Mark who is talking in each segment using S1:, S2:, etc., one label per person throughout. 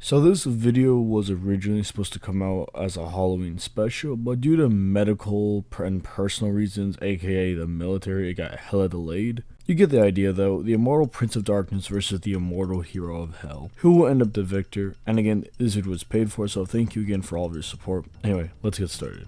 S1: So this video was originally supposed to come out as a Halloween special, but due to medical and personal reasons, aka the military, it got hella delayed. You get the idea though, the immortal Prince of Darkness versus the immortal Hero of Hell. Who will end up the victor? And again, this video was paid for, so thank you again for all of your support. Anyway, let's get started.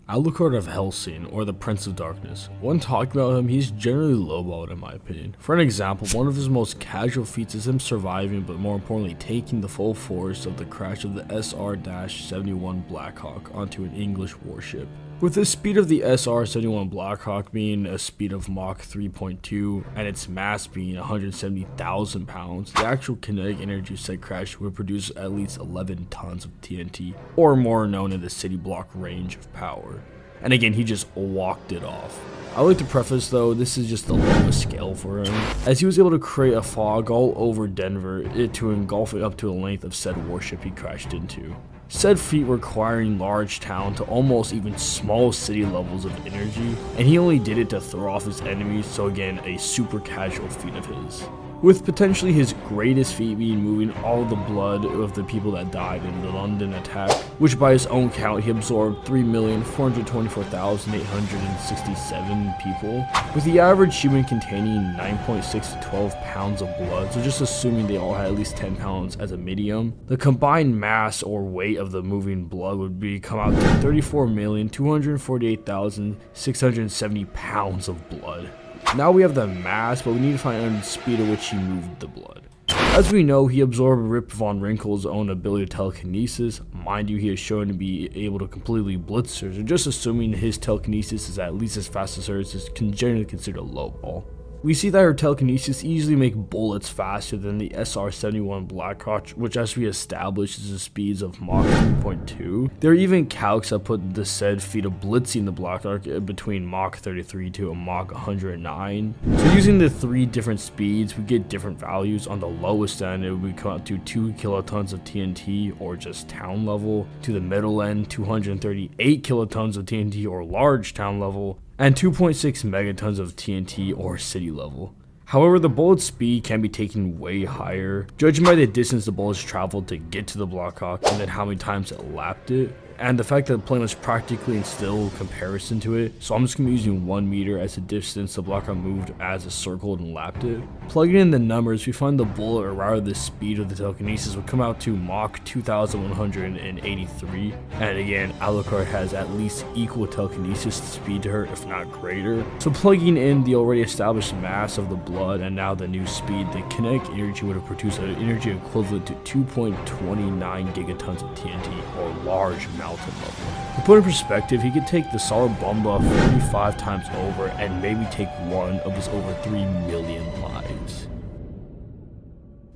S1: Alucard of Hellsing, or the Prince of Darkness. When talking about him, he's generally lowballed in my opinion. For an example, one of his most casual feats is him surviving, but more importantly, taking the full force of the crash of the SR-71 Blackhawk onto an English warship. With the speed of the SR-71 Blackhawk being a speed of Mach 3.2 and its mass being 170,000 pounds, the actual kinetic energy of said crash would produce at least 11 tons of TNT, or more known in the city block range of power. And again, he just walked it off. I like to preface though, this is just the lowest scale for him, as he was able to create a fog all over Denver to engulf it up to a length of said warship he crashed into. Said feat requiring large town to almost even small city levels of energy, and he only did it to throw off his enemies, so again, a super casual feat of his. With potentially his greatest feat being moving all the blood of the people that died in the London attack, which by his own count he absorbed 3,424,867 people, with the average human containing 9.6 to 12 pounds of blood, so just assuming they all had at least 10 pounds as a medium, the combined mass or weight of the moving blood would come out to 34,248,670 pounds of blood. Now we have the mass, but we need to find the speed at which he moved the blood. As we know, he absorbed Rip Von Wrinkle's own ability to telekinesis. Mind you, he is shown to be able to completely blitz her, so just assuming his telekinesis is at least as fast as hers is generally considered a low ball. We see that her telekinesis easily make bullets faster than the SR-71 Blackhawk, which as we established is the speeds of Mach 3.2. There are even calcs that put the said feat of blitzing the Blackhawk between Mach 33 to a Mach 109. So using the three different speeds, we get different values. On the lowest end, it would come out to 2 kilotons of TNT, or just town level. To the middle end, 238 kilotons of TNT, or large town level, and 2.6 megatons of TNT, or city level. However, the bullet's speed can be taken way higher, judging by the distance the bullets traveled to get to the Blackhawk and then how many times it lapped it, and the fact that the plane was practically in still comparison to it, so I'm just going to be using 1 meter as the distance the Blackhawk moved as it circled and lapped it. Plugging in the numbers, we find the bullet, or rather the speed of the telekinesis, would come out to Mach 2,183, and again, Alucard has at least equal telekinesis speed to her, if not greater. So plugging in the already established mass of the blood and now the new speed, the kinetic energy would have produced an energy equivalent to 2.29 gigatons of TNT, or large mountain level. To put in perspective, he could take the solid bomba 45 times over and maybe take one of his over 3 million lives.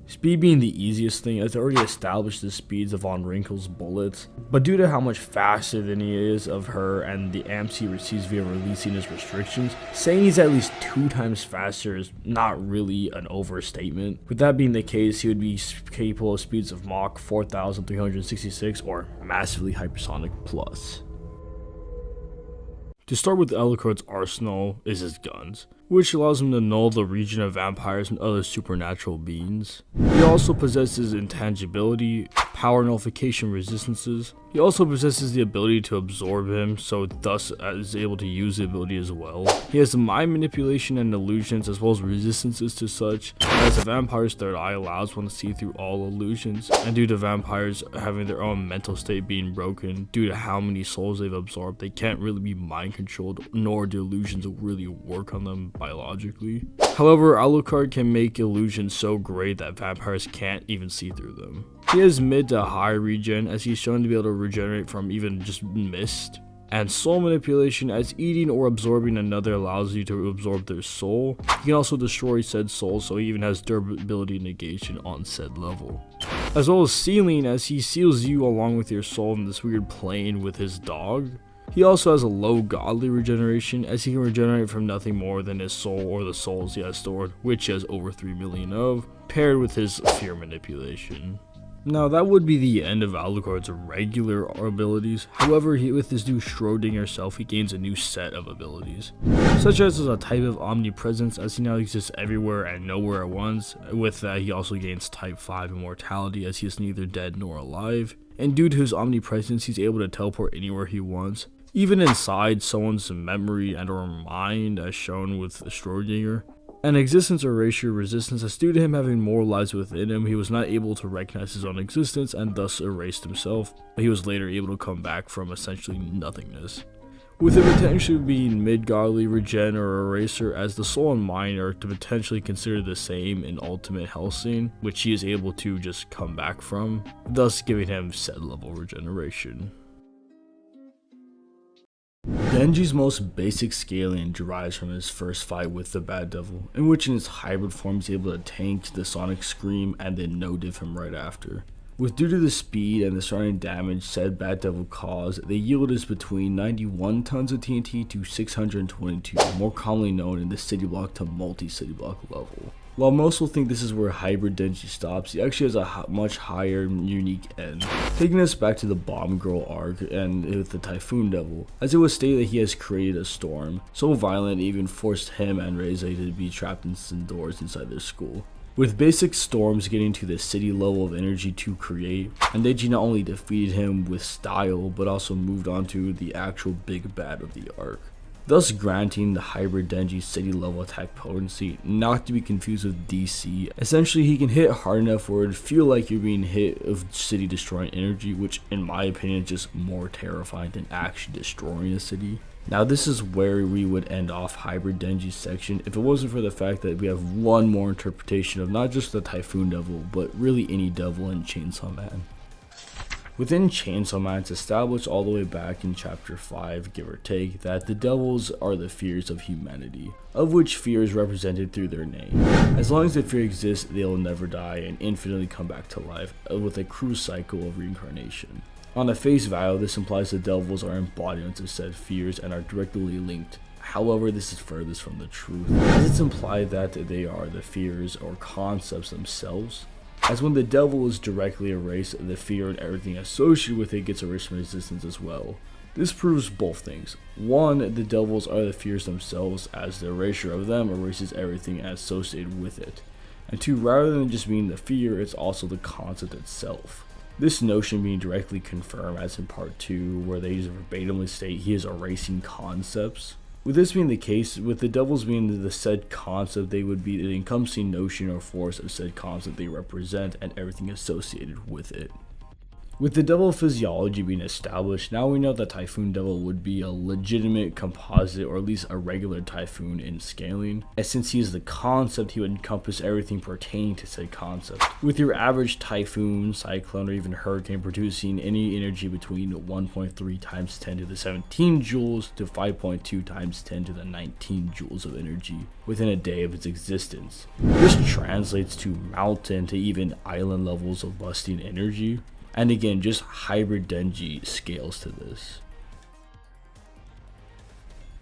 S1: Speed being the easiest thing, as I already established the speeds of Von Wrinkle's bullets, but due to how much faster than he is of her and the amps he receives via releasing his restrictions, saying he's at least 2 times faster is not really an overstatement. With that being the case, he would be capable of speeds of Mach 4,366, or massively hypersonic plus. To start with, Alucard's arsenal is his guns, which allows him to null the region of vampires and other supernatural beings. He also possesses intangibility, power nullification resistances. He also possesses the ability to absorb him, so thus is able to use the ability as well. He has mind manipulation and illusions, as well as resistances to such, as the vampire's third eye allows one to see through all illusions, and due to vampires having their own mental state being broken due to how many souls they've absorbed, they can't really be mind controlled, nor do illusions really work on them biologically. However, Alucard can make illusions so great that vampires can't even see through them. He has mid to high regen, as he's shown to be able to regenerate from even just mist, and soul manipulation, as eating or absorbing another allows you to absorb their soul. He can also destroy said soul, so he even has durability negation on said level. As well as sealing, as he seals you along with your soul in this weird plane with his dog. He also has a low godly regeneration, as he can regenerate from nothing more than his soul or the souls he has stored, which he has over 3 million of, paired with his fear manipulation. Now that would be the end of Alucard's regular abilities. However, with his new Schrodinger self, he gains a new set of abilities, such as a type of omnipresence, as he now exists everywhere and nowhere at once. With that, he also gains type 5 immortality, as he is neither dead nor alive. And due to his omnipresence, he's able to teleport anywhere he wants, even inside someone's memory and or mind, as shown with Schrodinger. And existence erasure resistance, as due to him having more lives within him, he was not able to recognize his own existence and thus erased himself, but he was later able to come back from essentially nothingness. With it potentially being mid-godly, regen, or eraser, as the soul and mind are to potentially consider the same in Ultimate Hellsing, which he is able to just come back from, thus giving him said level regeneration. Denji's most basic scaling derives from his first fight with the Bad Devil, in which in his hybrid form he's able to tank the Sonic Scream and then no-diff him right after. With due to the speed and the surrounding damage said Bad Devil caused, the yield is between 91 tons of TNT to 622, more commonly known in the city block to multi-city block level. While most will think this is where Hybrid Denji stops, he actually has a much higher unique end, taking us back to the Bomb Girl arc and with the Typhoon Devil, as it was stated that he has created a storm, so violent it even forced him and Reze to be trapped indoors inside their school. With basic storms getting to the city level of energy to create, and Denji not only defeated him with style, but also moved on to the actual big bad of the arc, thus granting the Hybrid Denji city level attack potency, not to be confused with DC. Essentially, he can hit hard enough where it feel like you're being hit of city destroying energy, which in my opinion is just more terrifying than actually destroying a city. Now this is where we would end off Hybrid Denji's section if it wasn't for the fact that we have one more interpretation of not just the Typhoon Devil, but really any devil in Chainsaw Man. Within Chainsaw Man, it's established all the way back in chapter 5, give or take, that the devils are the fears of humanity, of which fear is represented through their name. As long as the fear exists, they will never die and infinitely come back to life, with a cruise cycle of reincarnation. On a face value, this implies the devils are embodiments of said fears and are directly linked. However, this is furthest from the truth, as it's implied that they are the fears or concepts themselves. As when the devil is directly erased, the fear and everything associated with it gets erased from existence as well. This proves both things. One, the devils are the fears themselves, as the erasure of them erases everything associated with it. And two, rather than just being the fear, it's also the concept itself. This notion being directly confirmed as in part 2, where they verbatimly state he is erasing concepts. With this being the case, with the devils being the said concept, they would be the encompassing notion or force of said concept they represent and everything associated with it. With the devil physiology being established, now we know that Typhoon Devil would be a legitimate composite or at least a regular typhoon in scaling, as since he is the concept, he would encompass everything pertaining to said concept, with your average typhoon, cyclone, or even hurricane producing any energy between 1.3 times 10 to the 17 joules to 5.2 times 10 to the 19 joules of energy within a day of its existence. This translates to mountain to even island levels of busting energy. And again, just Hybrid Denji scales to this.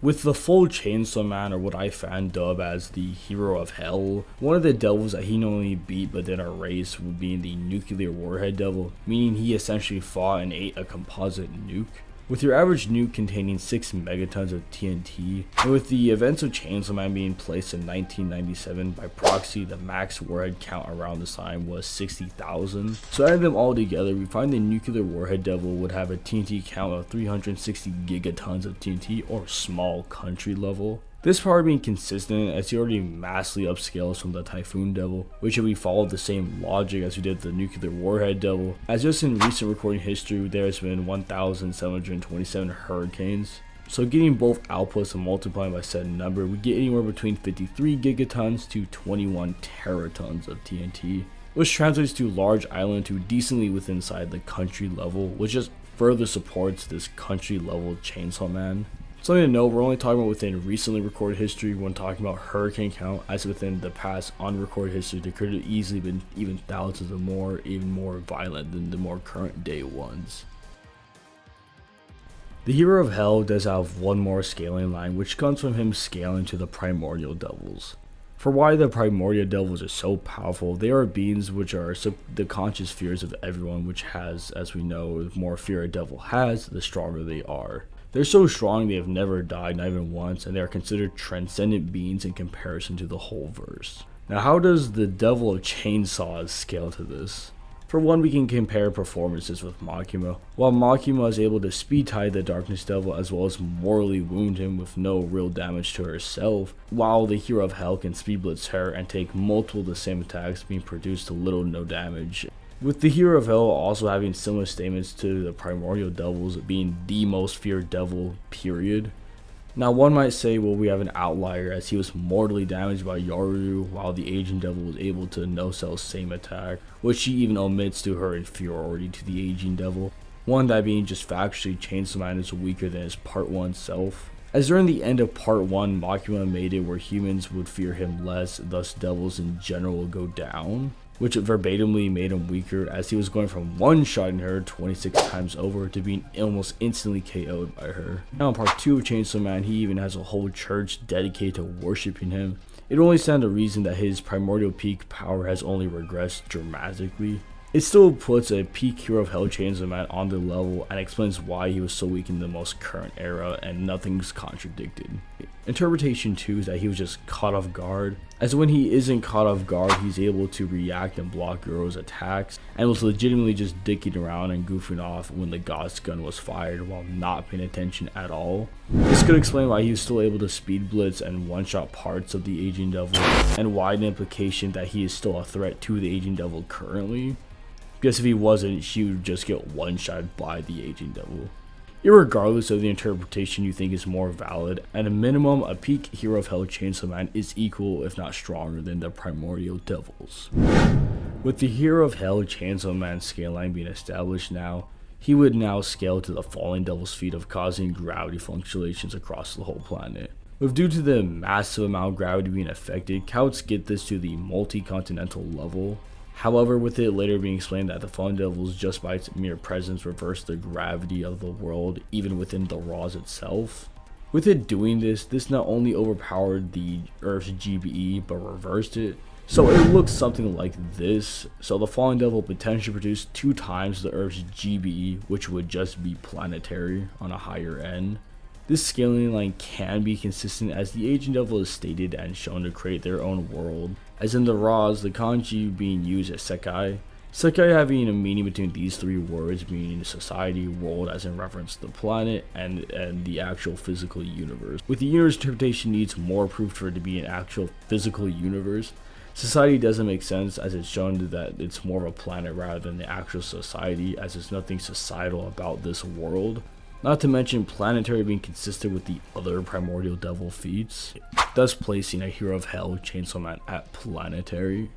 S1: With the full Chainsaw Man, or what I fan dub as the Hero of Hell, one of the devils that he not only beat but then erased would be the Nuclear Warhead Devil, meaning he essentially fought and ate a composite nuke. With your average nuke containing 6 megatons of TNT, and with the events of Chainsaw Man being placed in 1997 by proxy, the max warhead count around this time was 60,000. So adding them all together, we find the Nuclear Warhead Devil would have a TNT count of 360 gigatons of TNT, or small country level. This power being consistent, as he already massively upscales from the Typhoon Devil, which if we followed the same logic as we did the Nuclear Warhead Devil, as just in recent recording history there has been 1,727 hurricanes. So getting both outputs and multiplying by said number, we get anywhere between 53 gigatons to 21 teratons of TNT, which translates to large island to decently within inside the country level, which just further supports this country level Chainsaw Man. Something to note, we're only talking about within recently recorded history when talking about hurricane count, as within the past unrecorded history there could have easily been even thousands or more, even more violent than the more current day ones. The Hero of Hell does have one more scaling line, which comes from him scaling to the Primordial Devils. For why the primordial devils are so powerful, they are beings which are the conscious fears of everyone, which has, as we know, the more fear a devil has, the stronger they are. They're so strong they have never died, not even once, and they are considered transcendent beings in comparison to the whole verse. Now, how does the Devil of Chainsaws scale to this? For one, we can compare performances with Makima. While Makima is able to speed tide the Darkness Devil as well as mortally wound him with no real damage to herself, while the Hero of Hell can speed blitz her and take multiple of the same attacks being produced to little or no damage. With the Hero of Hell also having similar statements to the Primordial Devils being the most feared devil, period. Now one might say, well, we have an outlier as he was mortally damaged by Yaru while the Aging Devil was able to no-sell same attack, which she even omits to her inferiority to the Aging Devil. One, that being just factually Chainsaw Man is weaker than his Part 1 self. As during the end of Part 1, Makima made it where humans would fear him less, thus devils in general will go down, which verbatimly made him weaker as he was going from one-shotting her 26 times over to being almost instantly KO'd by her. Now in Part 2 of Chainsaw Man, he even has a whole church dedicated to worshipping him. It only stands to reason that his primordial peak power has only regressed dramatically. It still puts a peak Hero of Hell Chainsaw Man on the level and explains why he was so weak in the most current era, and nothing's contradicted. Interpretation 2 is that he was just caught off guard, as when he isn't caught off guard, he's able to react and block Guro's attacks, and was legitimately just dicking around and goofing off when the God's gun was fired while not paying attention at all. This could explain why he was still able to speed blitz and one-shot parts of the Aging Devil, and why the implication that he is still a threat to the Aging Devil currently. Because if he wasn't, she would just get one-shot by the Aging Devil. Irregardless of the interpretation you think is more valid, at a minimum, a peak Hero of Hell Chainsaw Man is equal, if not stronger, than the Primordial Devils. With the Hero of Hell Chainsaw Man scale line being established now, he would now scale to the Falling Devil's feat of causing gravity fluctuations across the whole planet. With due to the massive amount of gravity being affected, counts get this to the multi-continental level. However, with it later being explained that the Fallen Devils just by its mere presence reverse the gravity of the world even within the Raws itself. With it doing this not only overpowered the Earth's GBE but reversed it. So it looks something like this. So the Fallen Devil potentially produced 2 times the Earth's GBE, which would just be Planetary on a higher end. This scaling line can be consistent as the Aging Devil is stated and shown to create their own world, as in the Raws, the kanji being used as Sekai. Sekai having a meaning between these 3 words, meaning society, world as in reference to the planet, and the actual physical universe. With the universe interpretation needs more proof for it to be an actual physical universe. Society doesn't make sense as it's shown that it's more of a planet rather than the actual society, as there's nothing societal about this world. Not to mention Planetary being consistent with the other Primordial Devil feats, thus placing a Hero of Hell Chainsaw Man at Planetary.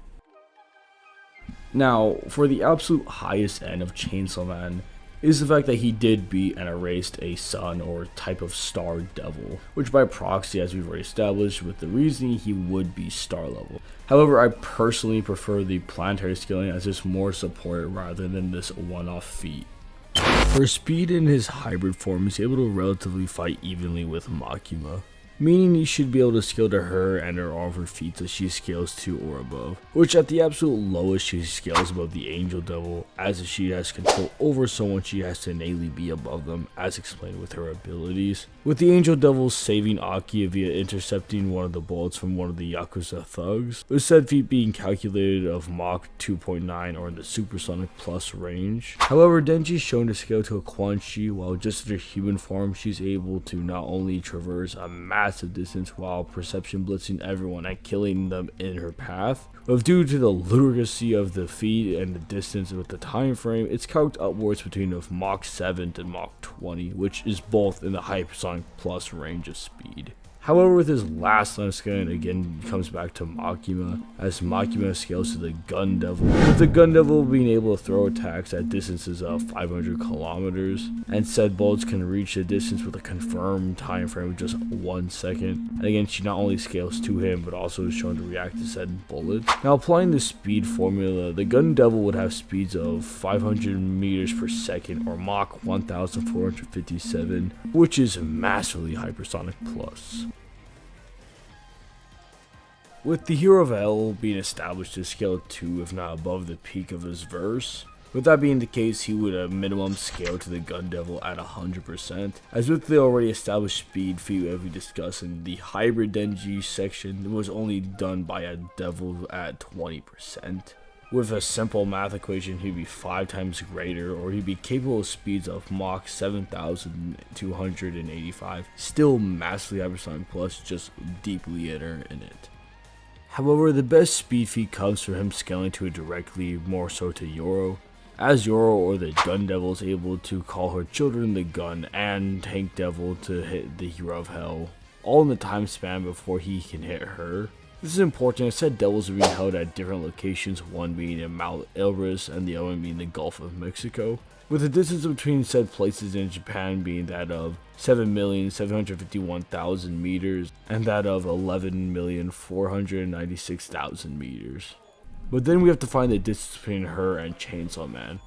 S1: Now, for the absolute highest end of Chainsaw Man is the fact that he did beat and erased a sun or type of star devil, which by proxy, as we've already established with the reasoning, he would be star level. However, I personally prefer the Planetary scaling as it's more supported rather than this one-off feat. For speed in his hybrid form, he's able to relatively fight evenly with Makima, meaning you should be able to scale to her and all of her feats as she scales to or above, which at the absolute lowest she scales above the Angel Devil, as if she has control over someone she has to innately be above them, as explained with her abilities. With the Angel Devil saving Aki via intercepting one of the bullets from one of the Yakuza thugs, with said feat being calculated of Mach 2.9 or in the Supersonic Plus range. However, Denji's shown to scale to a Quan Chi, while just in her human form she's able to not only traverse a massive distance while perception blitzing everyone and killing them in her path, but due to the ludicrousy of the feat and the distance with the time frame, it's calced upwards between Mach 7 to Mach 20, which is both in the Hypersonic Plus range of speed. However, with his last line of scaling, again comes back to Makima, as Makima scales to the Gun Devil, with the Gun Devil being able to throw attacks at distances of 500 kilometers, and said bullets can reach the distance with a confirmed time frame of just 1 second. And again, she not only scales to him, but also is shown to react to said bullets. Now, applying the speed formula, the Gun Devil would have speeds of 500 meters per second, or Mach 1457, which is massively Hypersonic Plus. With the Hero of Hell being established to scale 2 if not above the peak of his verse. With that being the case, he would at minimum scale to the Gun Devil at 100%. As with the already established speed feat as we discussed in the Hybrid Denji section, it was only done by a Devil at 20%. With a simple math equation, he'd be 5 times greater, or he'd be capable of speeds of Mach 7,285. Still massively hypersonic plus, just deeply inner in it. However, the best speed feat comes from him scaling to it directly, more so to Yoro. As Yoro or the Gun Devil is able to call her children the Gun and Tank Devil to hit the Hero of Hell, all in the time span before he can hit her. This is important as said devils are being held at different locations, one being in Mount Elbrus and the other one being the Gulf of Mexico, with the distance between said places in Japan being that of 7,751,000 meters and that of 11,496,000 meters. But then we have to find the distance between her and Chainsaw Man.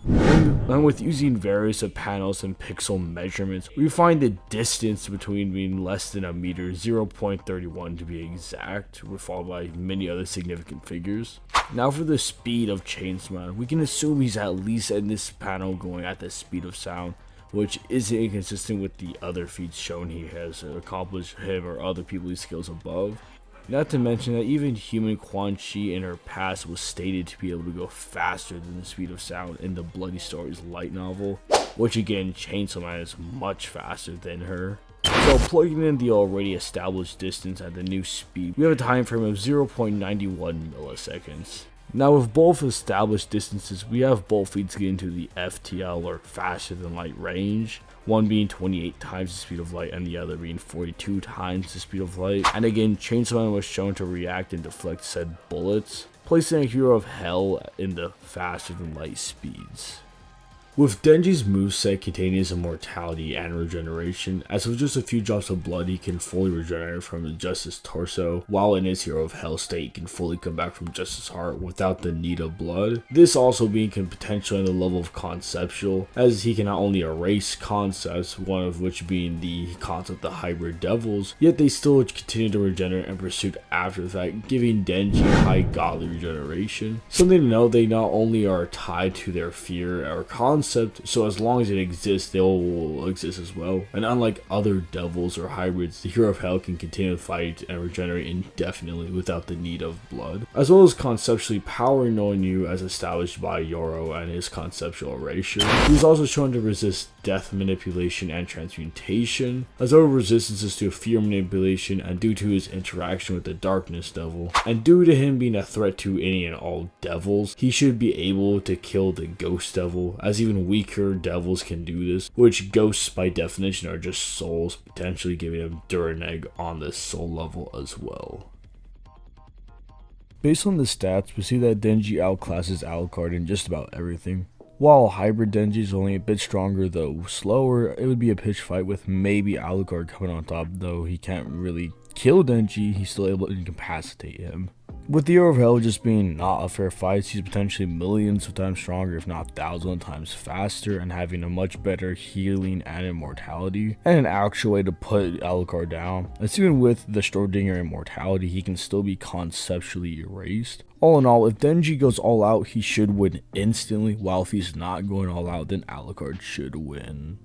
S1: And with using various panels and pixel measurements, we find the distance between being less than a meter, 0.31 to be exact, followed by many other significant figures. Now for the speed of Chainsaw Man, we can assume he's at least in this panel going at the speed of sound, which isn't inconsistent with the other feats shown he has accomplished him or other people he skills above. Not to mention that even human Quan Chi in her past was stated to be able to go faster than the speed of sound in the Bloody Stories light novel, which again Chainsaw Man is much faster than her. So plugging in the already established distance at the new speed, we have a time frame of 0.91 milliseconds. Now with both established distances, we have both feats get into the FTL or faster than light range, one being 28 times the speed of light and the other being 42 times the speed of light. And again, Chainsaw Man was shown to react and deflect said bullets, placing a Hero of Hell in the faster than light speeds. With Denji's moveset containing his immortality and regeneration, as with just a few drops of blood he can fully regenerate from just his torso, while in his Hero of Hell state he can fully come back from just his heart without the need of blood. This also being potential in the level of conceptual, as he can not only erase concepts, one of which being the concept of hybrid devils, yet they still continue to regenerate and pursuit after the fact, giving Denji high godly regeneration. Something to note, they not only are tied to their fear or concept, so as long as it exists, they will exist as well. And unlike other devils or hybrids, the Hero of Hell can continue to fight and regenerate indefinitely without the need of blood, as well as conceptually power knowing you as established by Yoro and his conceptual erasure. He is also shown to resist death manipulation and transmutation, as well as resistances to fear manipulation and due to his interaction with the Darkness Devil. And due to him being a threat to any and all devils, he should be able to kill the Ghost Devil, as even weaker devils can do this, which ghosts by definition are just souls, potentially giving him Duraneg on the soul level as well. Based on the stats, we see that Denji outclasses Alucard in just about everything. While Hybrid Denji is only a bit stronger though slower, it would be a pitch fight with maybe Alucard coming on top, though he can't really kill Denji, he's still able to incapacitate him. With the Hero of Hell just being not a fair fight, he's potentially millions of times stronger, if not thousands of times faster, and having a much better healing and immortality, and an actual way to put Alucard down. As even with the Schrodinger immortality, he can still be conceptually erased. All in all, if Denji goes all out, he should win instantly, while if he's not going all out, then Alucard should win.